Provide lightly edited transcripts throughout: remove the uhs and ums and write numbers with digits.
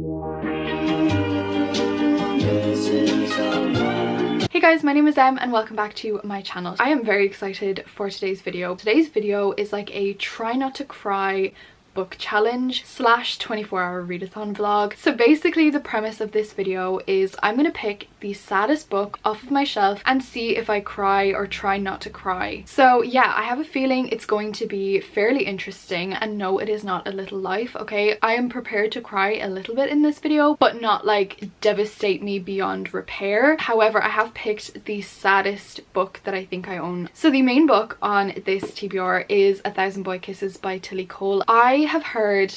Hey guys, my name is Em and welcome back to my channel. I am very excited for today's video. Today's video is like a try not to cry book challenge slash 24-hour readathon vlog. So basically the premise of this video is I'm gonna pick the saddest book off of my shelf and see if I cry or try not to cry. So yeah, I have a feeling it's going to be fairly interesting, and no, it is not A Little Life, okay? I am prepared to cry a little bit in this video, but not like devastate me beyond repair. However, I have picked the saddest book that I think I own. So the main book on this TBR is A Thousand Boy Kisses by Tilly Cole. I have heard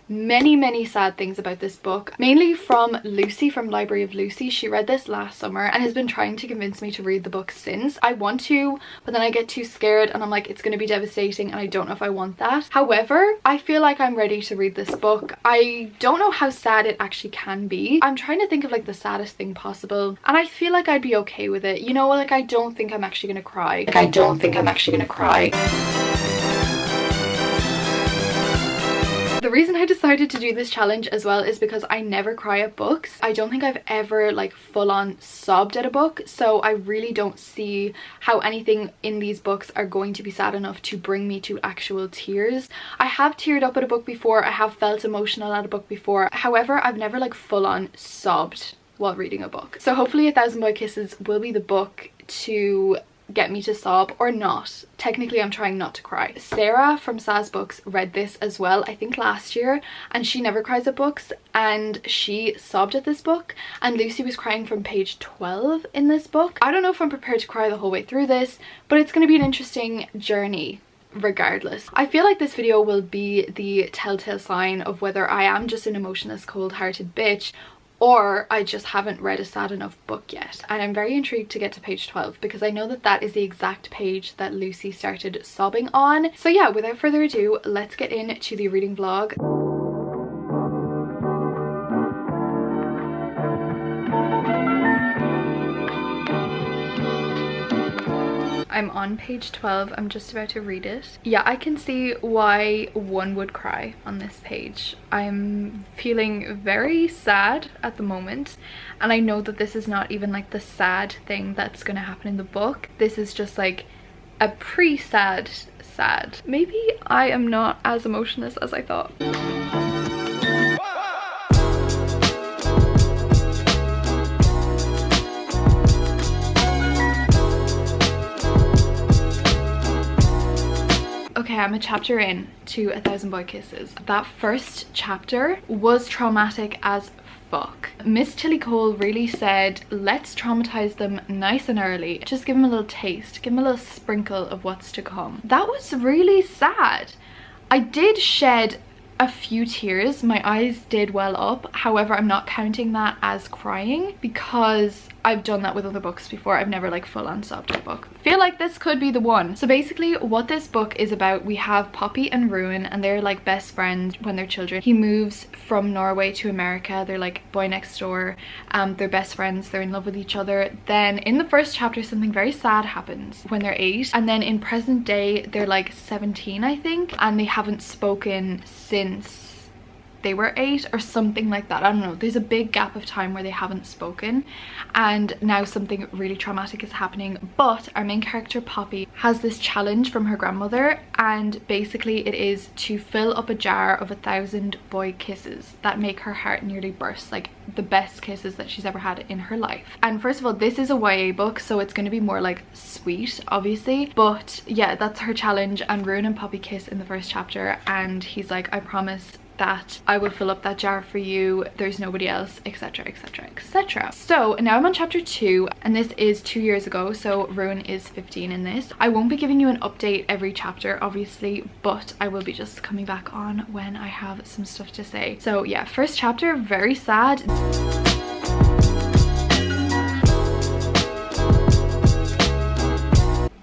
many sad things about this book, mainly from Lucy from Library of Lucy. She read this last summer and has been trying to convince me to read the book since. I want to, but then I get too scared and I'm like, it's going to be devastating and I don't know if I want that. However, I feel like I'm ready to read this book. I don't know how sad it actually can be. I'm trying to think of like the saddest thing possible, and I feel like I'd be okay with it. You know, like I don't think I'm actually gonna cry. The reason I decided to do this challenge as well is because I never cry at books. I don't think I've ever like full-on sobbed at a book, so I really don't see how anything in these books are going to be sad enough to bring me to actual tears. I have teared up at a book before, I have felt emotional at a book before, however I've never like full-on sobbed while reading a book. So hopefully A Thousand Boy Kisses will be the book to get me to sob, or not. Technically I'm trying not to cry. Sarah from Saz Books read this as well, I think last year, and she never cries at books and she sobbed at this book, and Lucy was crying from page 12 in this book. I don't know if I'm prepared to cry the whole way through this, but it's going to be an interesting journey regardless. I feel like this video will be the telltale sign of whether I am just an emotionless, cold-hearted bitch or I just haven't read a sad enough book yet. And I'm very intrigued to get to page 12 because I know that that is the exact page that Lucy started sobbing on. So yeah, without further ado, let's get into the reading vlog. I'm on page 12. I'm just about to read it. Yeah, I can see why one would cry on this page. I'm feeling very sad at the moment, and I know that this is not even like the sad thing that's gonna happen in the book. This is just like a pre-sad sad. Maybe I am not as emotionless as I thought. Okay, I'm a chapter in to A Thousand Boy Kisses. That first chapter was traumatic as fuck. Miss Tilly Cole really said, let's traumatize them nice and early. Just give them a little taste, give them a little sprinkle of what's to come. That was really sad. I did shed a few tears. My eyes did well up. However, I'm not counting that as crying because I've done that with other books before. I've never like full on sobbed at a book. Feel like this could be the one. So basically what this book is about, we have Poppy and Ruin, and they're like best friends when they're children. He moves from Norway to America. They're like boy next door. They're best friends. They're in love with each other. Then in the first chapter something very sad happens when they're 8, and then in present day they're like 17 I think, and they haven't spoken since they were 8 or something like that. I don't know, there's a big gap of time where they haven't spoken, and now something really traumatic is happening. But our main character Poppy has this challenge from her grandmother, and basically it is to fill up a jar of 1,000 boy kisses that make her heart nearly burst, like the best kisses that she's ever had in her life. And first of all, this is a YA book, so it's going to be more like sweet obviously, but yeah, that's her challenge. And Ruin and Poppy kiss in the first chapter, and he's like, I promise that I will fill up that jar for you, there's nobody else, etc, etc, etc. So now I'm on chapter 2, and this is 2 years ago, so Ruin is 15 in this. I won't be giving you an update every chapter obviously, but I will be just coming back on when I have some stuff to say. So yeah, first chapter, very sad.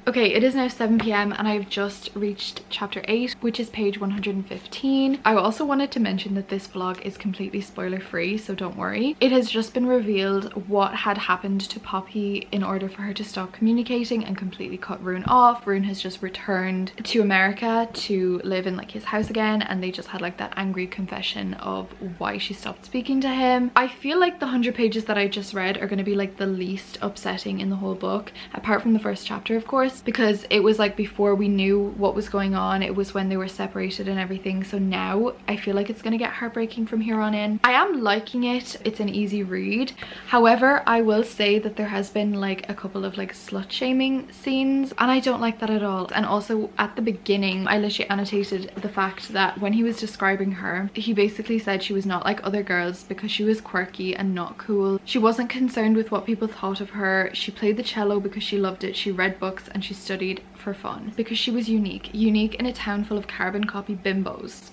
Okay, it is now 7 p.m. and I've just reached chapter 8, which is page 115. I also wanted to mention that this vlog is completely spoiler free, so don't worry. It has just been revealed what had happened to Poppy in order for her to stop communicating and completely cut Rune off. Rune has just returned to America to live in like his house again, and they just had like that angry confession of why she stopped speaking to him. I feel like the 100 pages that I just read are going to be like the least upsetting in the whole book, apart from the first chapter of course, because it was like before we knew what was going on. It was when they were separated and everything. So now I feel like it's gonna get heartbreaking from here on in. I am liking it. It's an easy read. However, I will say that there has been like a couple of like slut shaming scenes, and I don't like that at all. And also at the beginning, I literally annotated the fact that when he was describing her, he basically said she was not like other girls because she was quirky and not cool. She wasn't concerned with what people thought of her. She played the cello because she loved it. She read books and she studied for fun because she was unique in a town full of carbon copy bimbos.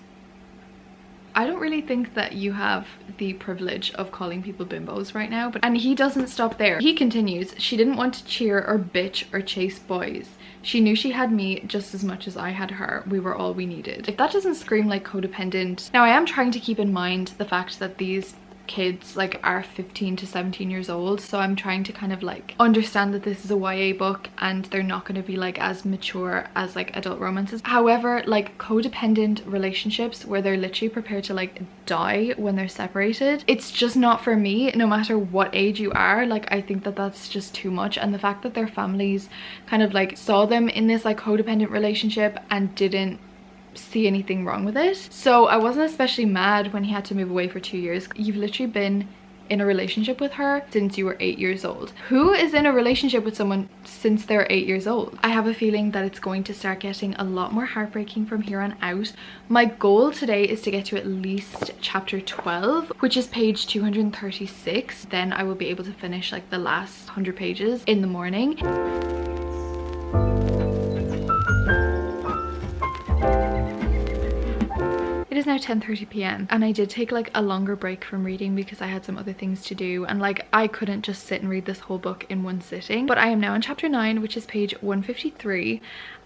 I don't really think that you have the privilege of calling people bimbos right now, and he doesn't stop there. He continues, she didn't want to cheer or bitch or chase boys. She knew she had me just as much as I had her. We were all we needed. If that doesn't scream like codependent. Now I am trying to keep in mind the fact that these kids like are 15 to 17 years old, so I'm trying to kind of like understand that this is a YA book and they're not going to be like as mature as like adult romances. However, like codependent relationships where they're literally prepared to like die when they're separated, it's just not for me, no matter what age you are. Like I think that that's just too much, and the fact that their families kind of like saw them in this like codependent relationship and didn't see anything wrong with it. So I wasn't especially mad when he had to move away for 2 years. You've literally been in a relationship with her since you were 8 years old. Who is in a relationship with someone since they're 8 years old? I have a feeling that it's going to start getting a lot more heartbreaking from here on out. My goal today is to get to at least chapter 12, which is page 236. Then I will be able to finish like the last 100 pages in the morning. It is now 10:30 p.m. and I did take like a longer break from reading because I had some other things to do, and like I couldn't just sit and read this whole book in one sitting. But I am now on chapter 9, which is page 153,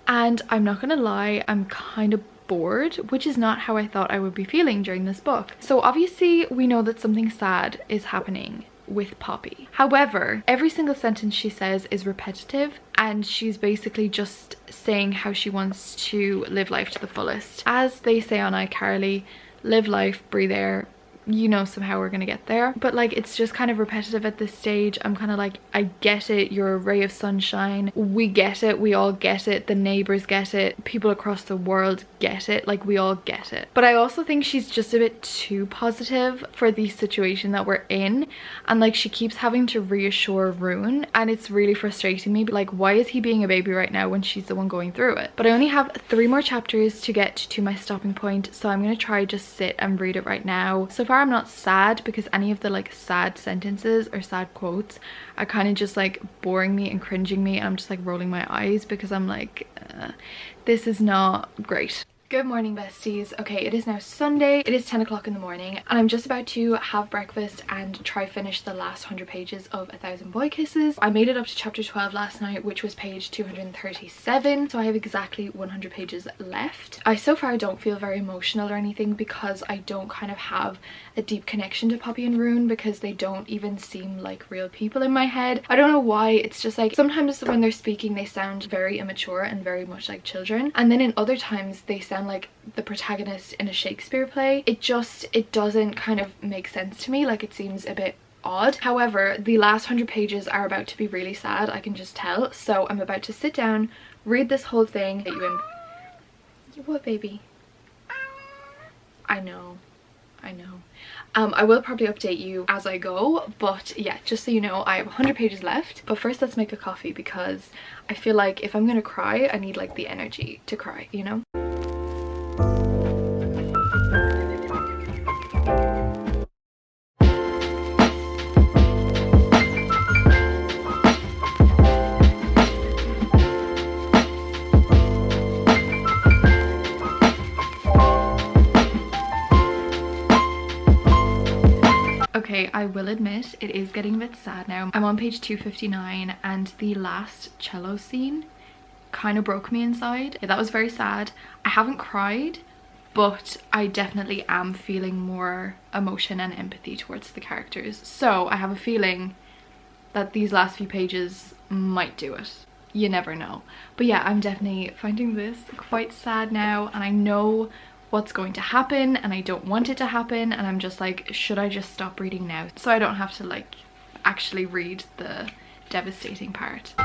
and I'm not gonna lie, I'm kind of bored, which is not how I thought I would be feeling during this book. So obviously we know that something sad is happening with Poppy. However, every single sentence she says is repetitive, and she's basically just saying how she wants to live life to the fullest. As they say on iCarly, live life, breathe air. You know somehow we're gonna get there, but like it's just kind of repetitive at this stage. I'm kind of like, I get it, you're a ray of sunshine, we get it, we all get it, the neighbors get it, people across the world get it, like we all get it. But I also think she's just a bit too positive for the situation that we're in, and like she keeps having to reassure Rune, and it's really frustrating me. But like, why is he being a baby right now when she's the one going through it? But I only have 3 more chapters to get to my stopping point, so I'm gonna try just sit and read it right now. So far I'm not sad, because any of the like sad sentences or sad quotes are kind of just like boring me and cringing me, and I'm just like rolling my eyes because I'm like, this is not great. Good morning, besties. Okay, it is now Sunday. It is 10 o'clock in the morning, and I'm just about to have breakfast and try finish the last 100 pages of 1,000 Boy Kisses. I made it up to chapter 12 last night, which was page 237, so I have exactly 100 pages left. I so far don't feel very emotional or anything, because I don't kind of have a deep connection to Poppy and Rune, because they don't even seem like real people in my head. I don't know why. It's just like sometimes when they're speaking they sound very immature and very much like children, and then in other times they sound like the protagonist in a Shakespeare play. It doesn't kind of make sense to me. Like it seems a bit odd. However, the last 100 pages are about to be really sad, I can just tell. So I'm about to sit down, read this whole thing. Get you in. What, baby? I know. I will probably update you as I go, but yeah, just so you know, I have 100 pages left. But first let's make a coffee, because I feel like if I'm gonna cry, I need like the energy to cry, you know? Okay, I will admit it is getting a bit sad now. I'm on page 259, and the last cello scene kind of broke me inside. Yeah, that was very sad. I haven't cried, but I definitely am feeling more emotion and empathy towards the characters. So I have a feeling that these last few pages might do it. You never know. But yeah, I'm definitely finding this quite sad now, and I know what's going to happen and I don't want it to happen, and I'm just like, should I just stop reading now so I don't have to like actually read the devastating part.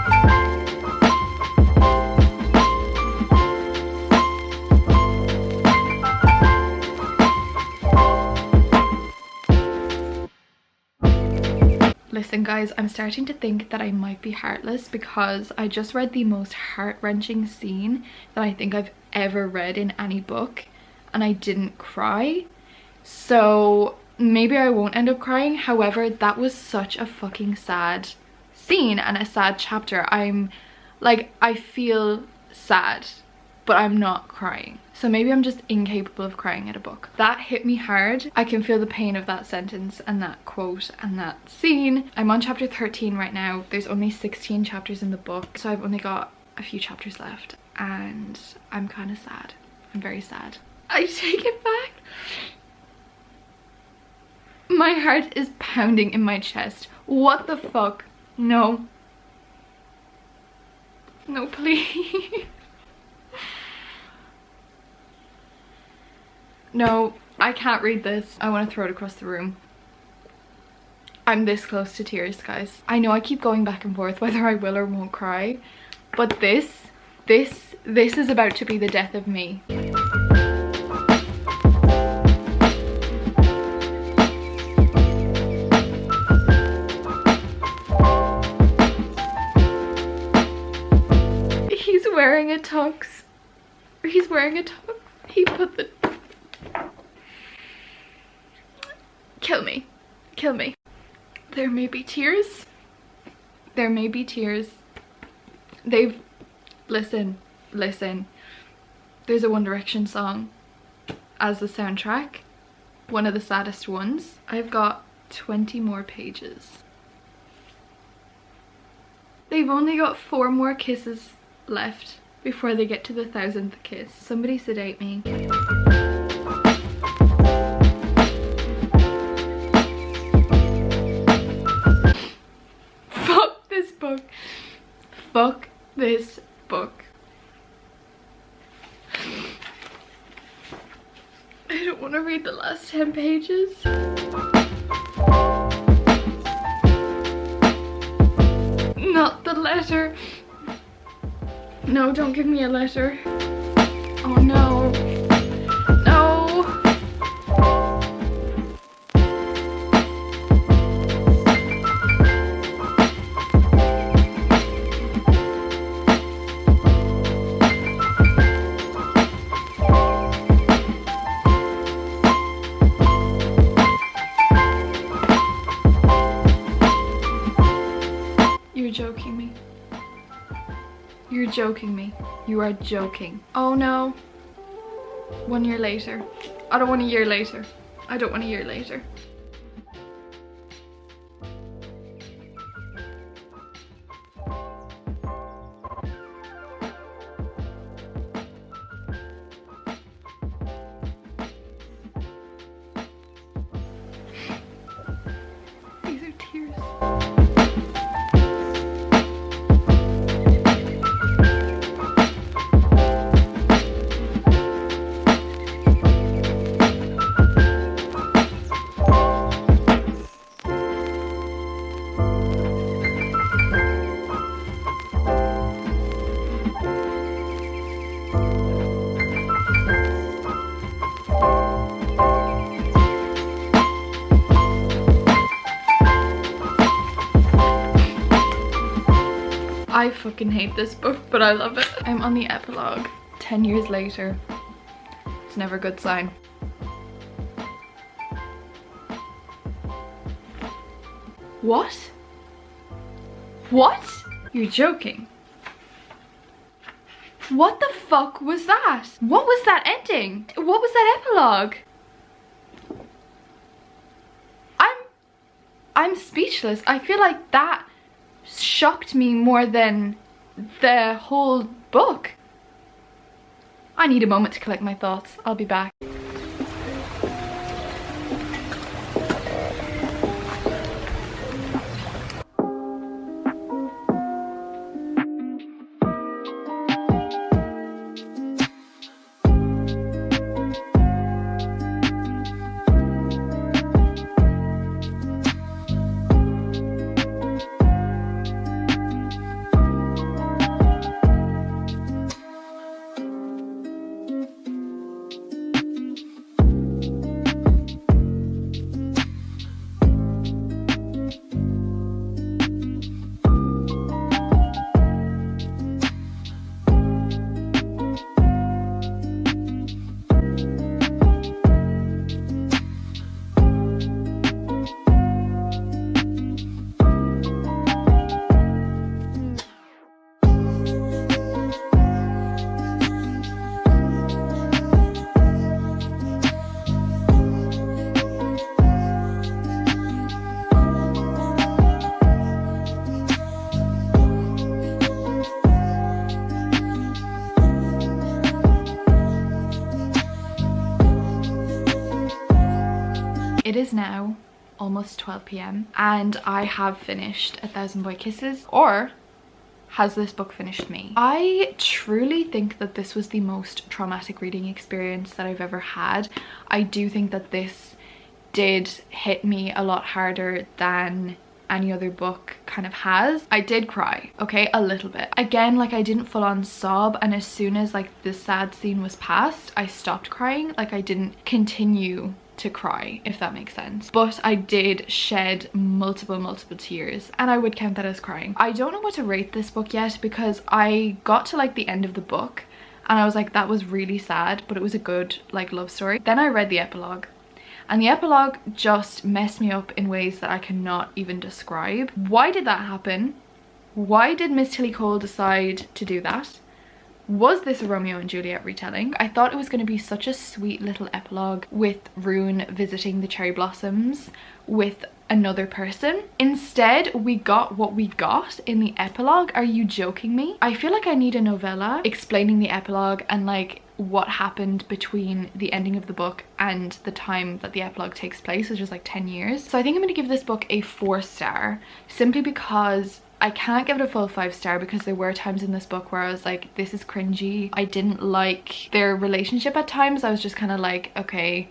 Listen guys, I'm starting to think that I might be heartless because I just read the most heart-wrenching scene that I think I've ever read in any book and I didn't cry. So maybe I won't end up crying. However, that was such a fucking sad scene and a sad chapter. I'm like, I feel sad, but I'm not crying. So maybe I'm just incapable of crying at a book. That hit me hard. I can feel the pain of that sentence and that quote and that scene. I'm on chapter 13 right now. There's only 16 chapters in the book, so I've only got a few chapters left and I'm kind of sad. I'm very sad. I take it back. My heart is pounding in my chest. What the fuck? No. No, please. No, I can't read this. I want to throw it across the room. I'm this close to tears, guys. I know I keep going back and forth whether I will or won't cry, but this is about to be the death of me. He's wearing a tux. He's wearing a tux. He put the... Kill me. Kill me. There may be tears. There may be tears. They've... Listen. Listen. There's a One Direction song as the soundtrack. One of the saddest ones. I've got 20 more pages. They've only got 4 more kisses left before they get to the 1000th kiss. Somebody sedate me. Fuck this book. Fuck this book. I don't want to read the last 10 pages. Not the letter. No, don't give me a letter. Oh no. No. You're joking me. You're joking me. You are joking. Oh no. 1 year later. I don't want a year later. I don't want a year later. These are tears. I fucking hate this book, but I love it. I'm on the epilogue. 10 years later. It's never a good sign. What? What? You're joking. What the fuck was that? What was that ending? What was that epilogue? I'm speechless. I feel like that shocked me more than the whole book. I need a moment to collect my thoughts. I'll be back. It is now almost 12 p.m. and I have finished 1,000 Boy Kisses, or has this book finished me? I truly think that this was the most traumatic reading experience that I've ever had. I do think that this did hit me a lot harder than any other book kind of has. I did cry, okay, a little bit. Again, like I didn't full on sob, and as soon as like the sad scene was past, I stopped crying. Like I didn't continue to cry, if that makes sense, but I did shed multiple tears, and I would count that as crying. I don't know what to rate this book yet, because I got to like the end of the book and I was like, that was really sad, but it was a good like love story. Then I read the epilogue, and the epilogue just messed me up in ways that I cannot even describe. Why did that happen? Why did Miss Tilly Cole decide to do that? Was this a Romeo and Juliet retelling? I thought it was going to be such a sweet little epilogue with Rune visiting the cherry blossoms with another person. Instead, we got what we got in the epilogue. Are you joking me? I feel like I need a novella explaining the epilogue and like what happened between the ending of the book and the time that the epilogue takes place, which is like 10 years. So I think I'm going to give this book a 4-star, simply because I can't give it a full 5-star, because there were times in this book where I was like, this is cringy. I didn't like their relationship at times. I was just kind of like, okay,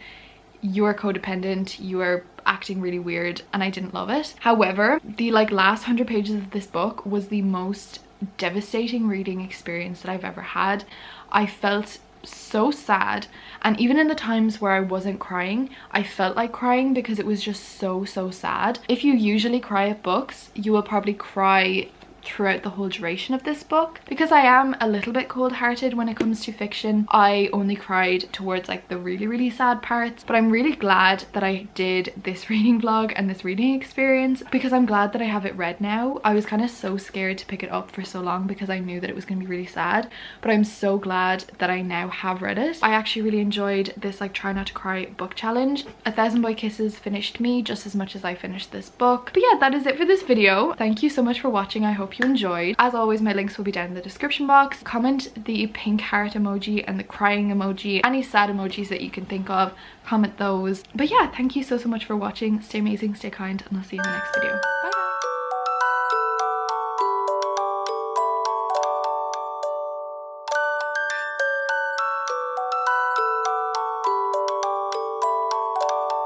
you are codependent, you are acting really weird, and I didn't love it. However, the like last 100 pages of this book was the most devastating reading experience that I've ever had. I felt so sad, and even in the times where I wasn't crying, I felt like crying because it was just so sad. If you usually cry at books, you will probably cry throughout the whole duration of this book. Because I am a little bit cold-hearted when it comes to fiction, I only cried towards like the really sad parts. But I'm really glad that I did this reading vlog and this reading experience, because I'm glad that I have it read now. I was kind of so scared to pick it up for so long because I knew that it was going to be really sad, but I'm so glad that I now have read it. I actually really enjoyed this like try not to cry book challenge. 1,000 Boy Kisses finished me just as much as I finished this book. But yeah, that is it for this video. Thank you so much for watching. I hope you enjoyed. As always, my links will be down in the description box. Comment the pink heart emoji and the crying emoji, any sad emojis that you can think of, comment those. But yeah, thank you so much for watching. Stay amazing, stay kind, and I'll see you in the next video. Bye.